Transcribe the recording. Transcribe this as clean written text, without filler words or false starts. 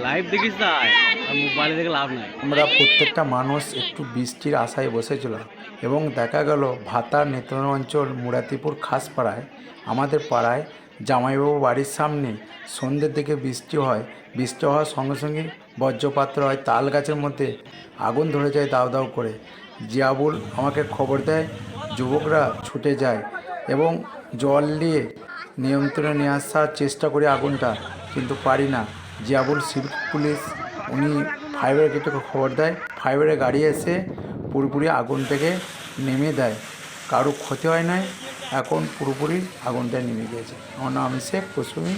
Live দেখিস না, মোবাইলে দেখে লাভ নাই। আমরা প্রত্যেকটা মানুষ একটু বৃষ্টির আশায় বসেছিলাম এবং দেখা গেল ভাতার নেত্রকোনা অঞ্চল মুরাতিপুর খাসপাড়ায় আমাদের পাড়ায় জামাইবাবু বাড়ির সামনে সন্ধ্যের দিকে বৃষ্টি হয়। বৃষ্টি হওয়ার সঙ্গে সঙ্গে বজ্রপাত হয়, তাল গাছের মধ্যে আগুন ধরে যায় দাউ দাউ করে। জিয়াবুল আমাকে খবর দেয়, যুবকরা ছুটে যায় এবং জল দিয়ে নিয়ন্ত্রণে নিয়ে আসার চেষ্টা করি আগুনটা, কিন্তু পারি না। জিয়াবুল সিভিক পুলিশ উনি ফায়ার ব্রিগেডকে খবর দেয়, ফায়ার ব্রিগেড গাড়ি এসে পুরোপুরি আগুনটাকে নেমে দেয়। কারো ক্ষতি হয় নাই, এখন পুরোপুরি আগুনটা নেমে গিয়েছে। আমার নাম শেখ কসুমিন।